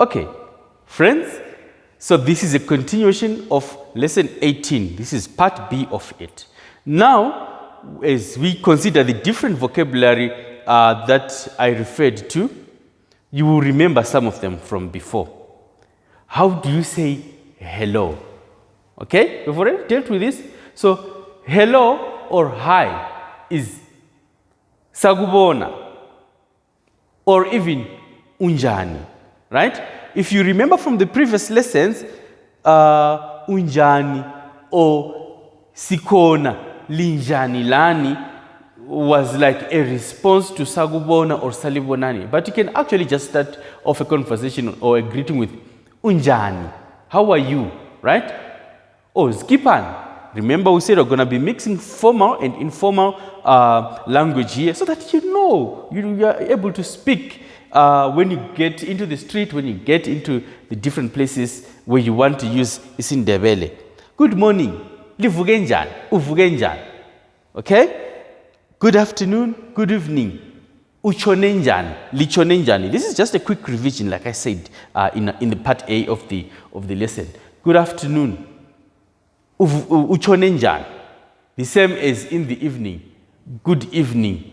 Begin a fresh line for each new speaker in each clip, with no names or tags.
Okay, friends, so this is a continuation of lesson 18. This is part B of it. Now, as we consider the different vocabulary that I referred to, you will remember some of them from before. How do you say hello? Okay, we've already dealt with this. So, hello or hi is sakubona or even unjani, right? If you remember from the previous lessons, unjani or sikona linjani lani was like a response to sagubona or salibonani. But you can actually just start off a conversation or a greeting with unjani. How are you, right? Oh, skipan. Remember we said we're going to be mixing formal and informal language here so that you know, you are able to speak when you get into the street, when you get into the different places where you want to use isiNdebele. Good morning. Livuke njani? Uvuke njani? Okay? Good afternoon, good evening. Uchone njani? Lichone njani? This is just a quick revision, like I said in the part A of the lesson. Good afternoon. Uchone njani? The same as in the evening. Good evening.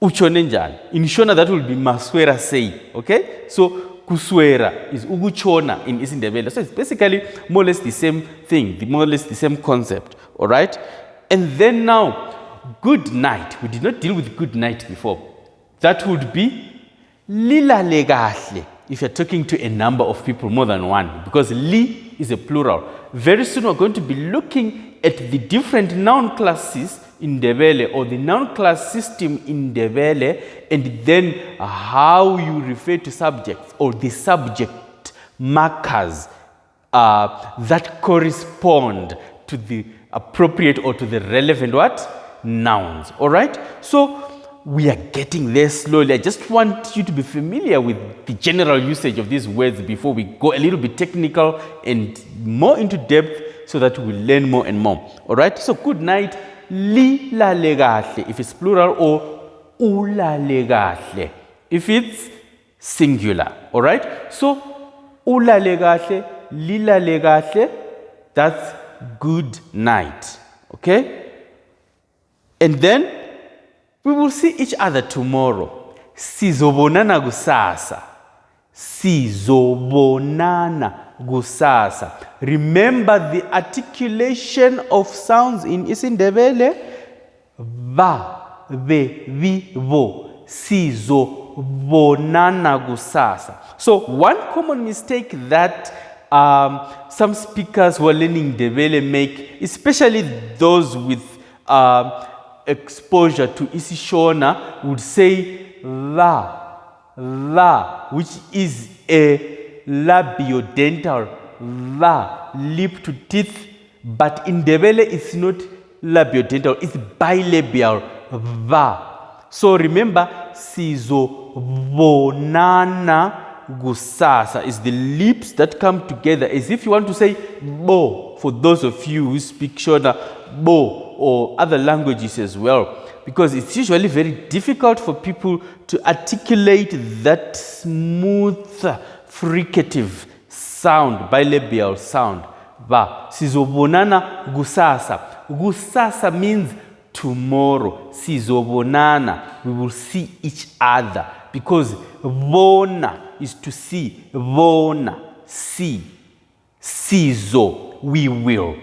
Uchone njani? In Shona that will be maswera say. Okay? So kuswera is uguchona in isiNdebele. So it's basically more or less the same thing, more or less the same concept. All right? And then now, good night. We did not deal with good night before. That would be lilale kahle if you're talking to a number of people, more than one, because li is a plural. Very soon we're going to be looking at the different noun classes in Ndebele or the noun class system in Ndebele, and then how you refer to subjects or the subject markers that correspond to the appropriate or to the relevant what? Nouns. All right? So we are getting there slowly. I just want you to be familiar with the general usage of these words before we go a little bit technical and more into depth so that we learn more and more. All right? So good night. Lilale kahle if it's plural, or ulale kahle if it's singular. All right? So ulale kahle, lilale kahle, that's good night. Okay? And then we will see each other tomorrow. Sizobonana kusasa. Sizobonana kusasa. Remember the articulation of sounds in isiNdebele. Va, ve, vi, vo. Sizobonana kusasa. So one common mistake that some speakers who are learning Ndebele make, especially those with exposure to isiShona, would say la, which is a labiodental la, lip to teeth, but in Ndebele it's not labiodental, it's bilabial va. So remember, sizobonana kusasa is the lips that come together as if you want to say bo, for those of you who speak Shona, bo, or other languages as well, because it's usually very difficult for people to articulate that smooth fricative sound, bilabial sound. Ba, sizobonana kusasa. Kusasa means tomorrow. Sizobonana, we will see each other, because bona is to see, bona, see, sizo, we will.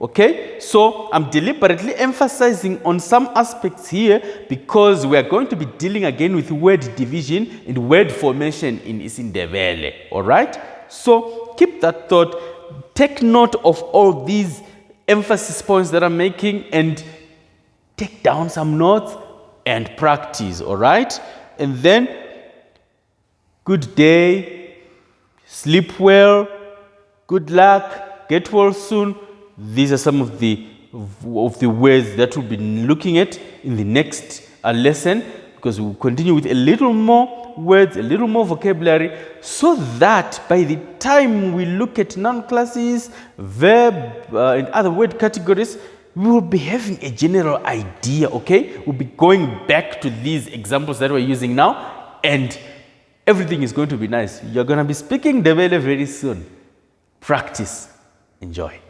Okay, so I'm deliberately emphasizing on some aspects here because we are going to be dealing again with word division and word formation in isiNdebele. All right, so keep that thought, take note of all these emphasis points that I'm making, and take down some notes and practice. All right, and then good day, sleep well, good luck, get well soon. These are some of the words that we'll be looking at in the next lesson, because we'll continue with a little more words, a little more vocabulary, so that by the time we look at noun classes, verb, and other word categories, we will be having a general idea, okay? We'll be going back to these examples that we're using now and everything is going to be nice. You're going to be speaking Ndebele very soon. Practice. Enjoy.